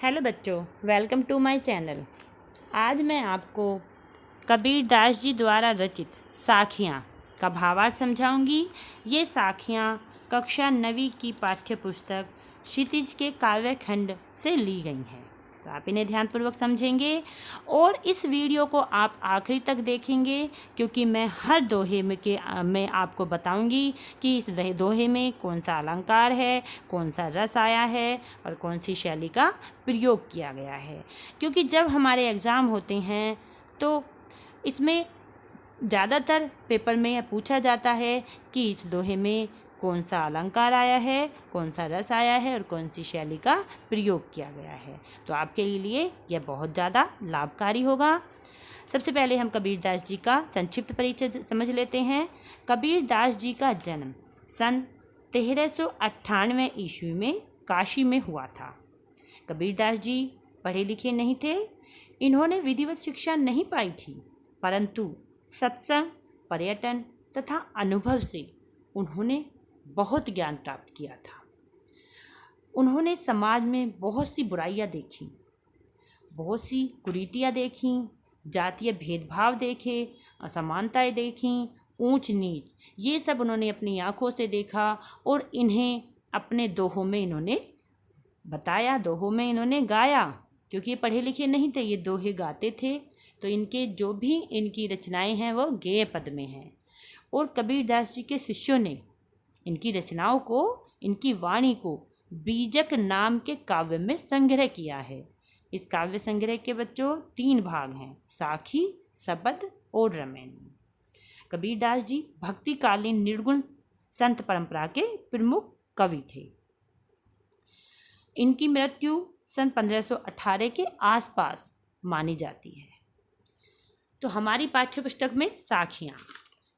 Hello बच्चों, welcome to my channel. आज मैं आपको कबीर दास जी द्वारा रचित साखियाँ का भावार्थ समझाऊंगी। ये साखियाँ कक्षा 9वीं की पाठ्य पुस्तक क्षितिज के काव्यखंड से ली गई हैं, तो आप इन्हें ध्यानपूर्वक समझेंगे और इस वीडियो को आप आखिरी तक देखेंगे, क्योंकि मैं हर दोहे में आपको बताऊंगी कि इस दोहे में कौन सा अलंकार है, कौन सा रस आया है और कौन सी शैली का प्रयोग किया गया है। क्योंकि जब हमारे एग्ज़ाम होते हैं तो इसमें ज़्यादातर पेपर में यह पूछा जाता है कि इस दोहे में कौन सा अलंकार आया है, कौन सा रस आया है और कौन सी शैली का प्रयोग किया गया है। तो आपके लिए यह बहुत ज़्यादा लाभकारी होगा। सबसे पहले हम कबीर दास जी का संक्षिप्त परिचय समझ लेते हैं। कबीर दास जी का जन्म सन 1398 ईस्वी में काशी में हुआ था। कबीर दास जी पढ़े लिखे नहीं थे, इन्होंने विधिवत शिक्षा नहीं पाई थी, परंतु सत्संग, पर्यटन तथा अनुभव से उन्होंने बहुत ज्ञान प्राप्त किया था। उन्होंने समाज में बहुत सी बुराइयां देखी, बहुत सी कुरीतियां देखी, जातीय भेदभाव देखे, असमानताएं देखी, ऊंच नीच, ये सब उन्होंने अपनी आंखों से देखा और इन्हें अपने दोहों में इन्होंने बताया, दोहों में इन्होंने गाया। क्योंकि ये पढ़े लिखे नहीं थे, ये दोहे गाते थे, तो इनके जो भी इनकी रचनाएं हैं वो गेय पद में हैं। और कबीर दास जी के शिष्यों ने इनकी रचनाओं को, इनकी वाणी को बीजक नाम के काव्य में संग्रह किया है। इस काव्य संग्रह के बच्चों 3 भाग हैं, साखी, सबद और रमैनी। कबीर दास जी भक्तिकालीन निर्गुण संत परंपरा के प्रमुख कवि थे। इनकी मृत्यु सन 1518 के आसपास मानी जाती है। तो हमारी पाठ्य पुस्तक में साखियाँ,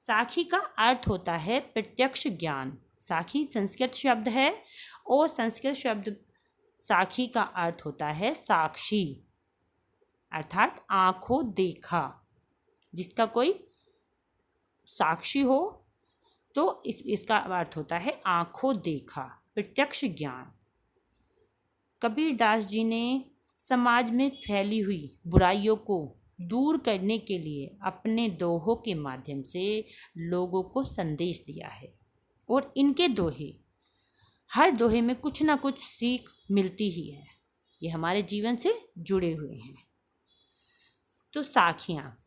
साखी का अर्थ होता है प्रत्यक्ष ज्ञान। साखी संस्कृत शब्द है और संस्कृत शब्द साखी का अर्थ होता है साक्षी, अर्थात आंखों देखा। जिसका कोई साक्षी हो तो इसका अर्थ होता है आंखों देखा, प्रत्यक्ष ज्ञान। कबीर दास जी ने समाज में फैली हुई बुराइयों को दूर करने के लिए अपने दोहों के माध्यम से लोगों को संदेश दिया है। और इनके दोहे, हर दोहे में कुछ ना कुछ सीख मिलती ही है, ये हमारे जीवन से जुड़े हुए हैं। तो साखियाँ,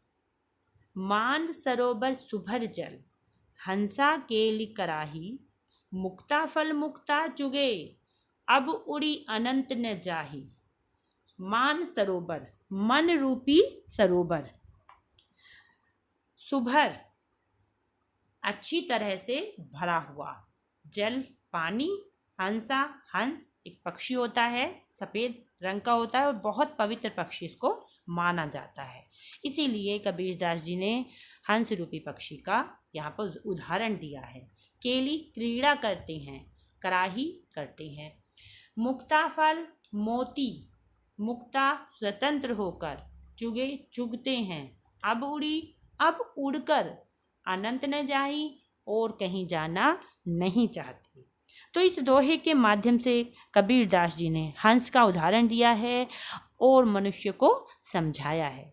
मांद सरोवर सुभर जल, हंसा केली कराही, मुक्ता फल मुक्ता चुगे, अब उड़ी अनंत न जाही। मान सरोवर, मन रूपी सरोवर, सुभर अच्छी तरह से भरा हुआ, जल पानी, हंसा, हंस एक पक्षी होता है, सफ़ेद रंग का होता है और बहुत पवित्र पक्षी इसको माना जाता है। इसीलिए कबीर दास जी ने हंस रूपी पक्षी का यहाँ पर उदाहरण दिया है। केली क्रीड़ा करते हैं, कराही करते हैं, मुक्ता फल मोती, मुक्ता स्वतंत्र होकर, चुगे चुगते हैं, अब उड़ी अब उड़कर, अनंत न जाही और कहीं जाना नहीं चाहती। तो इस दोहे के माध्यम से कबीर दास जी ने हंस का उदाहरण दिया है और मनुष्य को समझाया है।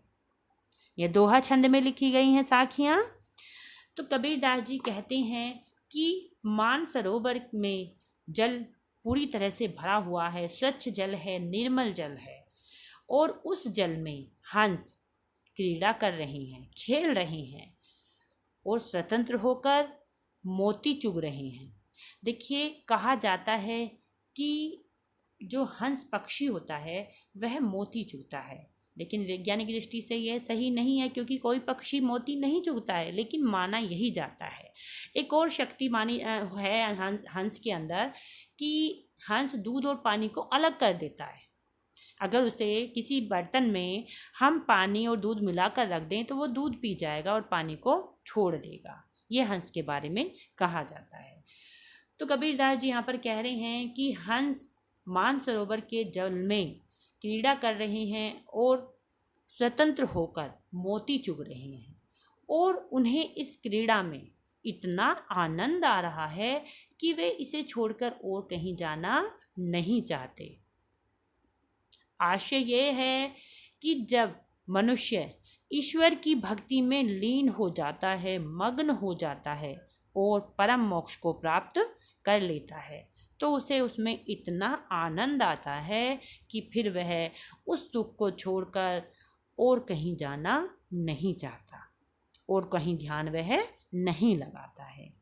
यह दोहा छंद में लिखी गई हैं साखियाँ। तो कबीर दास जी कहते हैं कि मान सरोवर में जल पूरी तरह से भरा हुआ है, स्वच्छ जल है, निर्मल जल है, और उस जल में हंस क्रीड़ा कर रहे हैं, खेल रहे हैं और स्वतंत्र होकर मोती चुग रहे हैं। देखिए, कहा जाता है कि जो हंस पक्षी होता है वह मोती चुगता है, लेकिन वैज्ञानिक दृष्टि से यह सही नहीं है, क्योंकि कोई पक्षी मोती नहीं चुगता है, लेकिन माना यही जाता है। एक और शक्ति मानी है हंस के अंदर कि हंस दूध और पानी को अलग कर देता है। अगर उसे किसी बर्तन में हम पानी और दूध मिलाकर रख दें तो वो दूध पी जाएगा और पानी को छोड़ देगा। ये हंस के बारे में कहा जाता है। तो कबीर दास जी यहाँ पर कह रहे हैं कि हंस मानसरोवर के जल में क्रीड़ा कर रहे हैं और स्वतंत्र होकर मोती चुग रहे हैं, और उन्हें इस क्रीड़ा में इतना आनंद आ रहा है कि वे इसे छोड़कर और कहीं जाना नहीं चाहते। आशय ये है कि जब मनुष्य ईश्वर की भक्ति में लीन हो जाता है, मग्न हो जाता है और परम मोक्ष को प्राप्त कर लेता है, तो उसे उसमें इतना आनंद आता है कि फिर वह उस सुख को छोड़कर और कहीं जाना नहीं चाहता और कहीं ध्यान वह नहीं लगाता है।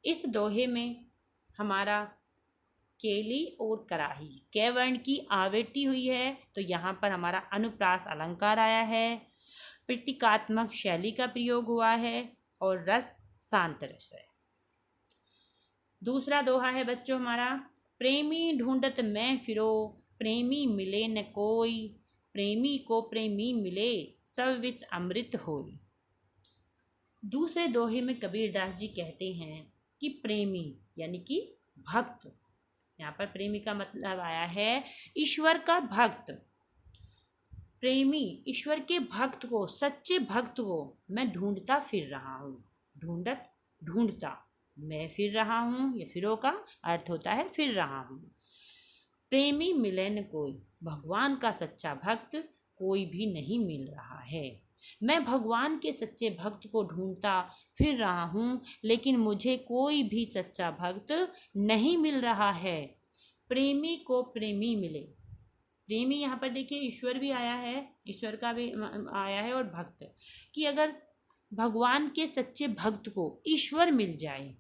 इस दोहे में हमारा केली और कराही कै वर्ण की आवृत्ति हुई है, तो यहाँ पर हमारा अनुप्रास अलंकार आया है, प्रतीकात्मक शैली का प्रयोग हुआ है और रस शांत रस है। दूसरा दोहा है बच्चों हमारा, प्रेमी ढूंढत मैं फिरो, प्रेमी मिले न कोई, प्रेमी को प्रेमी मिले, सब विष अमृत होई। दूसरे दोहे में कबीरदास जी कहते हैं कि प्रेमी यानी कि भक्त, यहाँ पर प्रेमी का मतलब आया है ईश्वर का भक्त। प्रेमी ईश्वर के भक्त को, सच्चे भक्त को मैं ढूंढता फिर रहा हूँ। ढूंढत ढूंढता, मैं फिर रहा हूँ, ये फिरो का अर्थ होता है फिर रहा हूँ। प्रेमी मिले न कोई, भगवान का सच्चा भक्त कोई भी नहीं मिल रहा है। मैं भगवान के सच्चे भक्त को ढूंढता फिर रहा हूँ, लेकिन मुझे कोई भी सच्चा भक्त नहीं मिल रहा है। प्रेमी को प्रेमी मिले, प्रेमी यहाँ पर देखिए ईश्वर भी आया है, ईश्वर का भी आया है और भक्त, कि अगर भगवान के सच्चे भक्त को ईश्वर मिल जाए,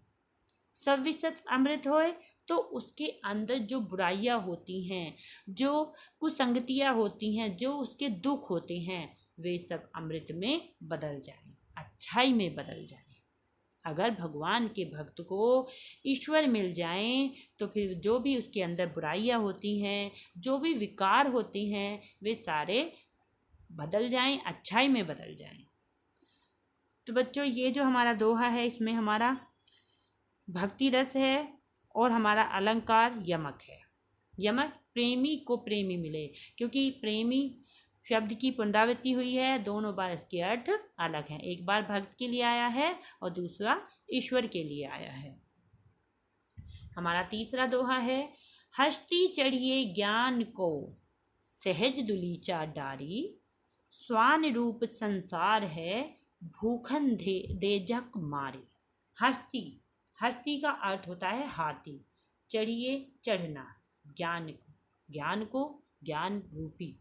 सविशत अमृत होए, तो उसके अंदर जो बुराइयां होती हैं, जो कुसंगतियां होती हैं, जो उसके दुख होते हैं, वे सब अमृत में बदल जाएं, अच्छाई में बदल जाएं। अगर भगवान के भक्त को ईश्वर मिल जाएं, तो फिर जो भी उसके अंदर बुराइयां होती हैं, जो भी विकार होती हैं, वे सारे बदल जाएं, अच्छाई में बदल जाएं। तो बच्चों ये जो हमारा दोहा है, इसमें हमारा भक्ति रस है और हमारा अलंकार यमक है। यमक प्रेमी को प्रेमी मिले, क्योंकि प्रेमी शब्द की पुनरावृत्ति हुई है, दोनों बार इसके अर्थ अलग हैं। एक बार भक्त के लिए आया है और दूसरा ईश्वर के लिए आया है। हमारा तीसरा दोहा है, हस्ती चढ़िए ज्ञान को, सहज दुलीचा डारी, स्वान रूप संसार है, भूखन दे जग मारी। हस्ती, हस्ती का अर्थ होता है हाथी, चढ़िए चढ़ना, ज्ञान को, ज्ञान को ज्ञान रूपी,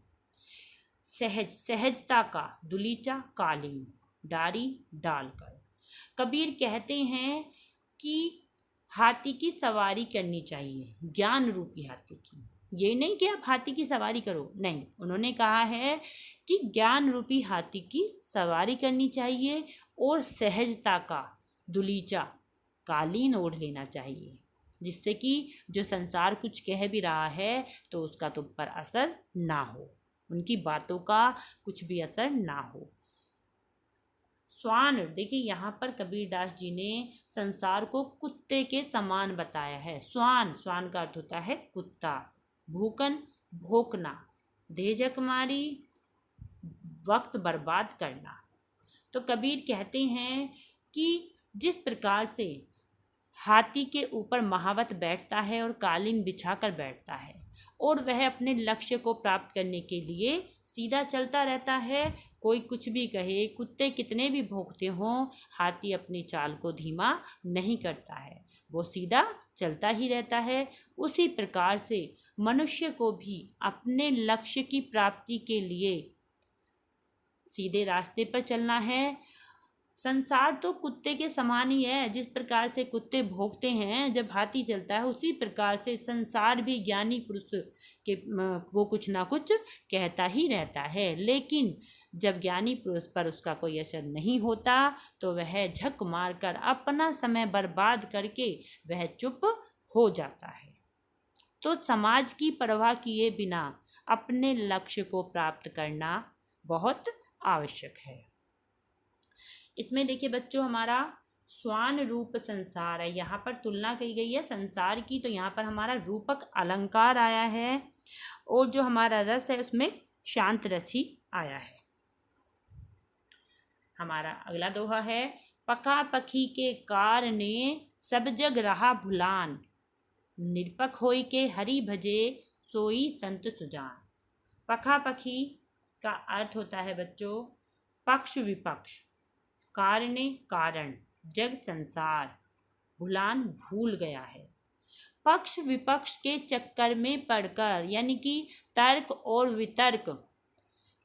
सहज सहजता का, दुलीचा कालीन, डारी डालकर। कबीर कहते हैं कि हाथी की सवारी करनी चाहिए, ज्ञान रूपी हाथी की। ये नहीं कि आप हाथी की सवारी करो, नहीं, उन्होंने कहा है कि ज्ञान रूपी हाथी की सवारी करनी चाहिए और सहजता का दुलीचा कालीन ओढ़ लेना चाहिए, जिससे कि जो संसार कुछ कह भी रहा है तो उसका तुम पर असर ना हो, उनकी बातों का कुछ भी असर ना हो। स्वान, देखिए यहाँ पर कबीरदास जी ने संसार को कुत्ते के समान बताया है। स्वान, स्वान का अर्थ होता है कुत्ता, भूकन भोंकना, धेजक मारी वक्त बर्बाद करना। तो कबीर कहते हैं कि जिस प्रकार से हाथी के ऊपर महावत बैठता है और कालीन बिछाकर बैठता है और वह अपने लक्ष्य को प्राप्त करने के लिए सीधा चलता रहता है, कोई कुछ भी कहे, कुत्ते कितने भी भौंकते हों, हाथी अपनी चाल को धीमा नहीं करता है, वो सीधा चलता ही रहता है। उसी प्रकार से मनुष्य को भी अपने लक्ष्य की प्राप्ति के लिए सीधे रास्ते पर चलना है। संसार तो कुत्ते के समान ही है, जिस प्रकार से कुत्ते भौंकते हैं जब हाथी चलता है, उसी प्रकार से संसार भी ज्ञानी पुरुष के वो कुछ ना कुछ कहता ही रहता है, लेकिन जब ज्ञानी पुरुष पर उसका कोई असर नहीं होता तो वह झक मारकर अपना समय बर्बाद करके वह चुप हो जाता है। तो समाज की परवाह किए बिना अपने लक्ष्य को प्राप्त करना बहुत आवश्यक है। इसमें देखिए बच्चों हमारा स्वान रूप संसार है, यहाँ पर तुलना की गई है संसार की, तो यहाँ पर हमारा रूपक अलंकार आया है और जो हमारा रस है उसमें शांत रस ही आया है। हमारा अगला दोहा है, पका पखी के कार ने सब जग रहा भुलान, निरपक होई के हरि भजे, सोई संत सुजान। पखापखी का अर्थ होता है बच्चों पक्ष विपक्ष, कारणे कारण, जग संसार, भुलान भूल गया है। पक्ष विपक्ष के चक्कर में पड़कर यानी कि तर्क और वितर्क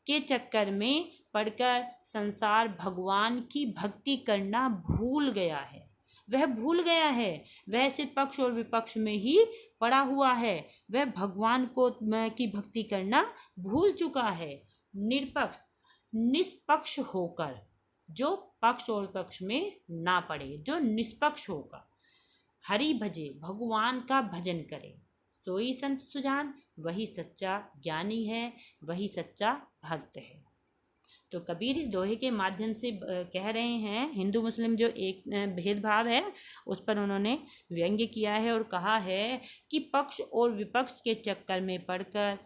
के चक्कर में पड़कर संसार भगवान की भक्ति करना भूल गया है। वह भूल गया है, वह सिर्फ पक्ष और विपक्ष में ही पड़ा हुआ है, वह भगवान को की भक्ति करना भूल चुका है। निरपक्ष निष्पक्ष होकर, जो पक्ष और विपक्ष में ना पड़े, जो निष्पक्ष होगा। हरि भजे, भगवान का भजन करे। सोई संत सुजान, वही सच्चा ज्ञानी है, वही सच्चा भक्त है। तो कबीर इस दोहे के माध्यम से कह रहे हैं, हिंदू मुस्लिम जो एक भेदभाव है उस पर उन्होंने व्यंग्य किया है और कहा है कि पक्ष और विपक्ष के चक्कर में पड़कर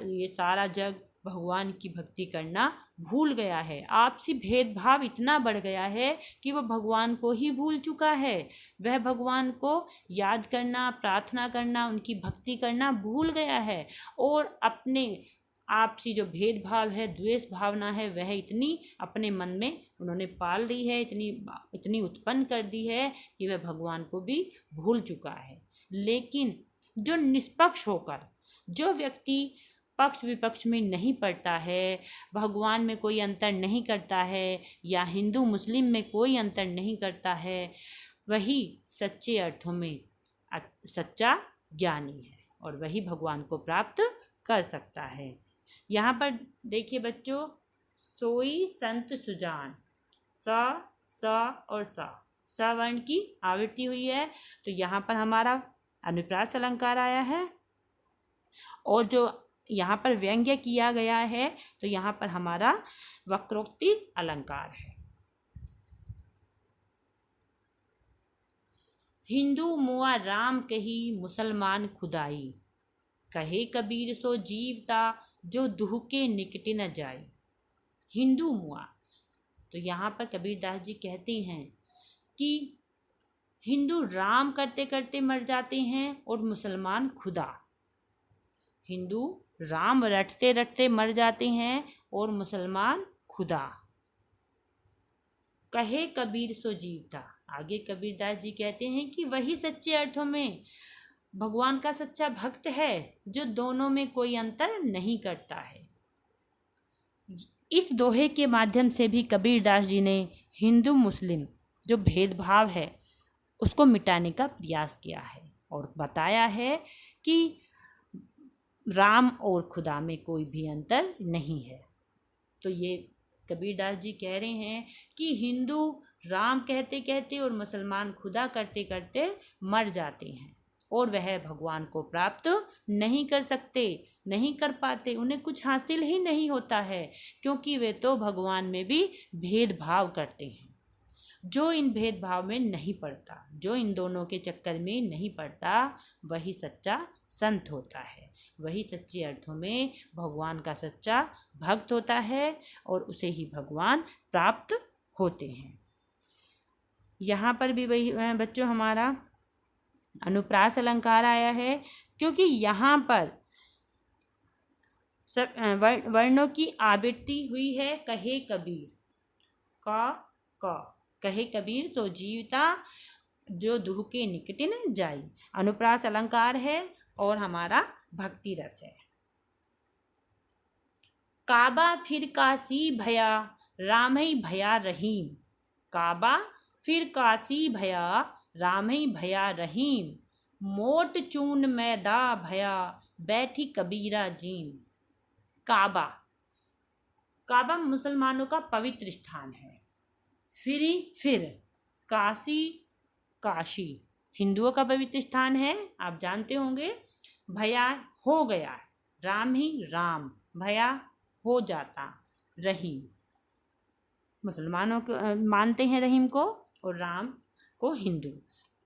ये सारा जग भगवान की भक्ति करना भूल गया है। आपसी भेदभाव इतना बढ़ गया है कि वह भगवान को ही भूल चुका है। वह भगवान को याद करना, प्रार्थना करना, उनकी भक्ति करना भूल गया है और अपने आपसी जो भेदभाव है, द्वेष भावना है, वह इतनी अपने मन में उन्होंने पाल ली है, इतनी उत्पन्न कर दी है कि वह भगवान को भी भूल चुका है। लेकिन जो निष्पक्ष होकर, जो व्यक्ति पक्ष विपक्ष में नहीं पड़ता है, भगवान में कोई अंतर नहीं करता है या हिंदू मुस्लिम में कोई अंतर नहीं करता है, वही सच्चे अर्थों में सच्चा ज्ञानी है और वही भगवान को प्राप्त कर सकता है। यहाँ पर देखिए बच्चों, सोई संत सुजान, स और स वर्ण की आवृत्ति हुई है। तो यहाँ पर हमारा अनुप्रास अलंकार आया है और जो यहाँ पर व्यंग्य किया गया है तो यहाँ पर हमारा वक्रोक्ति अलंकार है। हिंदू मुआ राम कही, मुसलमान खुदाई, कहे कबीर सो जीवता, जो दुह के निकट न जाए। हिंदू मुआ, तो यहाँ पर कबीर दास जी कहते हैं कि हिंदू राम करते करते मर जाते हैं और मुसलमान खुदा। हिंदू राम रटते रटते मर जाते हैं और मुसलमान खुदा। कहे कबीर सो जीवता, आगे कबीर दास जी कहते हैं कि वही सच्चे अर्थों में भगवान का सच्चा भक्त है, जो दोनों में कोई अंतर नहीं करता है। इस दोहे के माध्यम से भी कबीर दास जी ने हिंदू मुस्लिम जो भेदभाव है उसको मिटाने का प्रयास किया है और बताया है कि राम और खुदा में कोई भी अंतर नहीं है। तो ये कबीर दास जी कह रहे हैं कि हिंदू राम कहते कहते और मुसलमान खुदा करते करते मर जाते हैं और वह भगवान को प्राप्त नहीं कर सकते, नहीं कर पाते, उन्हें कुछ हासिल ही नहीं होता है, क्योंकि वे तो भगवान में भी भेदभाव करते हैं। जो इन भेदभाव में नहीं पड़ता, जो इन दोनों के चक्कर में नहीं पड़ता, वही सच्चा संत होता है, वही सच्चे अर्थों में भगवान का सच्चा भक्त होता है और उसे ही भगवान प्राप्त होते हैं। यहाँ पर भी वही बच्चों हमारा अनुप्रास अलंकार आया है, क्योंकि यहाँ पर वर्णों की आवृत्ति हुई है। कहे कबीर, क कहे कबीर तो जीवता, जो दुह के निकट न जाई। अनुप्रास अलंकार है और हमारा भक्ति रस है। काबा फिर काशी भया, राम ही भया रहीम। काबा फिर काशी भया, राम ही भया रहीम। मोट चून मैदा भया, बैठी कबीरा जीम। काबा, काबा मुसलमानों का पवित्र स्थान है। फिर काशी, काशी हिंदुओं का पवित्र स्थान है, आप जानते होंगे। भया हो गया, राम ही राम, भया हो जाता, रहीम मुसलमानों को मानते हैं रहीम को और राम को हिंदू।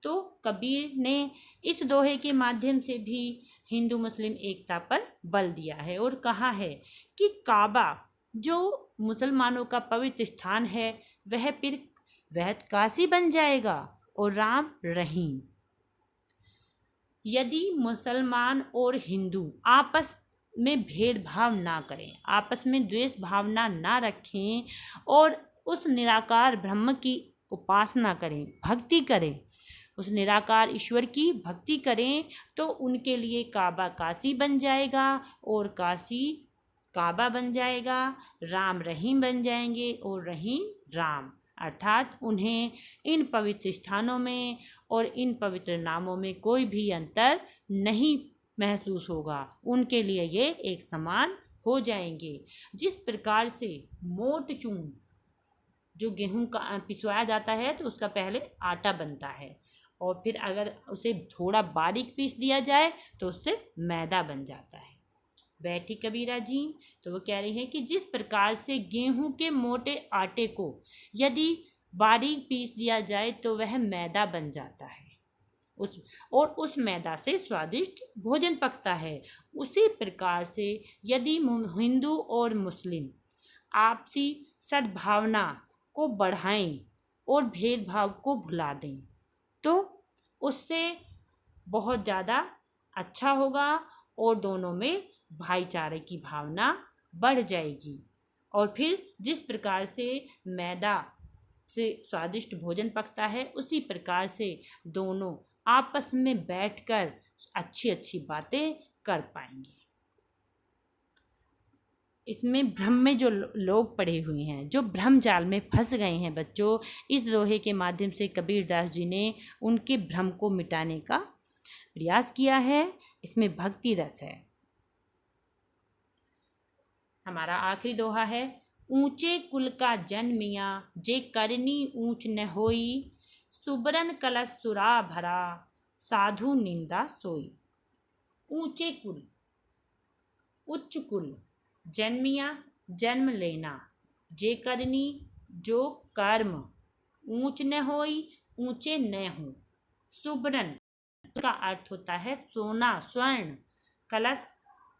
तो कबीर ने इस दोहे के माध्यम से भी हिंदू मुस्लिम एकता पर बल दिया है और कहा है कि काबा जो मुसलमानों का पवित्र स्थान है वह काशी बन जाएगा और राम रहीम। यदि मुसलमान और हिंदू आपस में भेदभाव ना करें, आपस में द्वेष भावना ना रखें और उस निराकार ब्रह्म की उपासना करें, भक्ति करें, उस निराकार ईश्वर की भक्ति करें, तो उनके लिए काबा काशी बन जाएगा और काशी काबा बन जाएगा, राम रहीम बन जाएंगे और रहीम राम। अर्थात उन्हें इन पवित्र स्थानों में और इन पवित्र नामों में कोई भी अंतर नहीं महसूस होगा, उनके लिए ये एक समान हो जाएंगे। जिस प्रकार से मोट चून जो गेहूं का पिसवाया जाता है तो उसका पहले आटा बनता है और फिर अगर उसे थोड़ा बारीक पीस दिया जाए तो उससे मैदा बन जाता है। बैठी कबीरा जी। तो वो कह रही है कि जिस प्रकार से गेहूं के मोटे आटे को यदि बारीक पीस दिया जाए तो वह मैदा बन जाता है, उस मैदा से स्वादिष्ट भोजन पकता है, उसी प्रकार से यदि हिंदू और मुस्लिम आपसी सद्भावना को बढ़ाएं और भेदभाव को भुला दें तो उससे बहुत ज़्यादा अच्छा होगा और दोनों में भाईचारे की भावना बढ़ जाएगी। और फिर जिस प्रकार से मैदा से स्वादिष्ट भोजन पकता है उसी प्रकार से दोनों आपस में बैठकर अच्छी अच्छी बातें कर पाएंगे। इसमें भ्रम में जो लोग पड़े हुए हैं, जो भ्रम जाल में फंस गए हैं बच्चों, इस दोहे के माध्यम से कबीरदास जी ने उनके भ्रम को मिटाने का प्रयास किया है। इसमें भक्ति रस है। हमारा आखिरी दोहा है, ऊंचे कुल का जन्मिया जे करनी ऊंच न होई, सुबरन कलश सुरा भरा साधु निंदा सोई। ऊंचे कुल, उच्च कुल, जन्मिया जन्म लेना, जे करनी जो कर्म, ऊंच न होई ऊंचे न हो, सुबरन का अर्थ होता है सोना स्वर्ण, कलश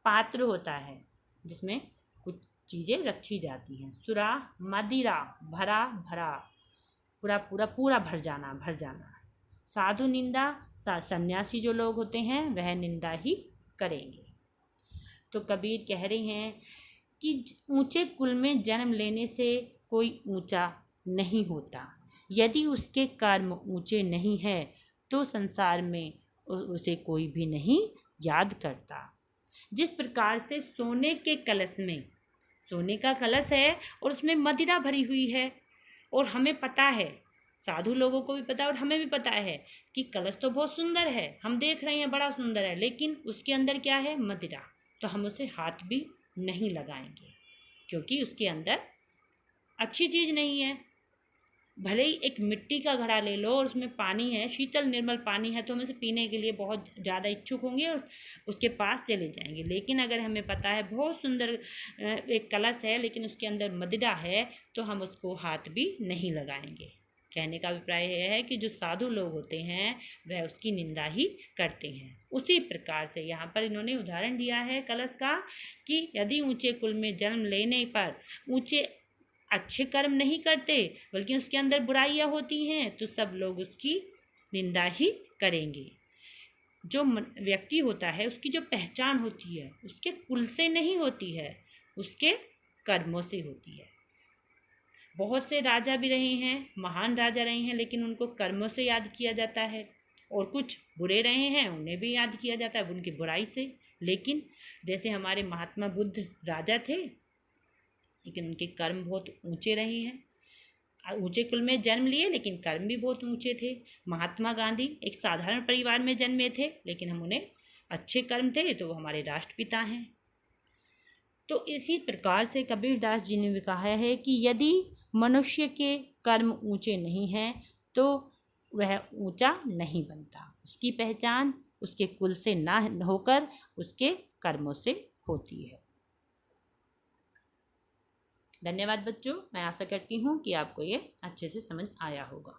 पात्र होता है जिसमें कुछ चीज़ें रखी जाती हैं, सुरा मदिरा भरा भरा पूरा पूरा पूरा भर जाना। साधु निंदा, सन्यासी जो लोग होते हैं वह निंदा ही करेंगे। तो कबीर कह रहे हैं कि ऊंचे कुल में जन्म लेने से कोई ऊंचा नहीं होता, यदि उसके कर्म ऊंचे नहीं है तो संसार में उसे कोई भी नहीं याद करता। जिस प्रकार से सोने के कलश में, सोने का कलश है और उसमें मदिरा भरी हुई है और हमें पता है, साधु लोगों को भी पता है और हमें भी पता है कि कलश तो बहुत सुंदर है, हम देख रहे हैं बड़ा सुंदर है, लेकिन उसके अंदर क्या है, मदिरा, तो हम उसे हाथ भी नहीं लगाएंगे क्योंकि उसके अंदर अच्छी चीज़ नहीं है। भले ही एक मिट्टी का घड़ा ले लो और उसमें पानी है, शीतल निर्मल पानी है, तो हम उसे पीने के लिए बहुत ज़्यादा इच्छुक होंगे और उसके पास चले जाएंगे। लेकिन अगर हमें पता है बहुत सुंदर एक कलश है लेकिन उसके अंदर मदिरा है तो हम उसको हाथ भी नहीं लगाएंगे। कहने का अभिप्राय यह है कि जो साधु लोग होते हैं वह उसकी निंदा ही करते हैं। उसी प्रकार से यहाँ पर इन्होंने उदाहरण दिया है कलश का कि यदि ऊंचे कुल में जन्म लेने पर ऊंचे अच्छे कर्म नहीं करते बल्कि उसके अंदर बुराइयां होती हैं तो सब लोग उसकी निंदा ही करेंगे। जो व्यक्ति होता है उसकी जो पहचान होती है उसके कुल से नहीं होती है, उसके कर्मों से होती है। बहुत से राजा भी रहे हैं, महान राजा रहे हैं, लेकिन उनको कर्मों से याद किया जाता है, और कुछ बुरे रहे हैं उन्हें भी याद किया जाता है उनकी बुराई से। लेकिन जैसे हमारे महात्मा बुद्ध राजा थे लेकिन उनके कर्म बहुत ऊंचे रहे हैं, ऊंचे कुल में जन्म लिए लेकिन कर्म भी बहुत ऊंचे थे। महात्मा गांधी एक साधारण परिवार में जन्मे थे लेकिन हम उन्हें अच्छे कर्म थे तो वो हमारे राष्ट्रपिता हैं। तो इसी प्रकार से कबीरदास जी ने भी कहा है कि यदि मनुष्य के कर्म ऊंचे नहीं हैं तो वह ऊंचा नहीं बनता, उसकी पहचान उसके कुल से ना होकर उसके कर्मों से होती है। धन्यवाद बच्चों, मैं आशा करती हूँ कि आपको ये अच्छे से समझ आया होगा।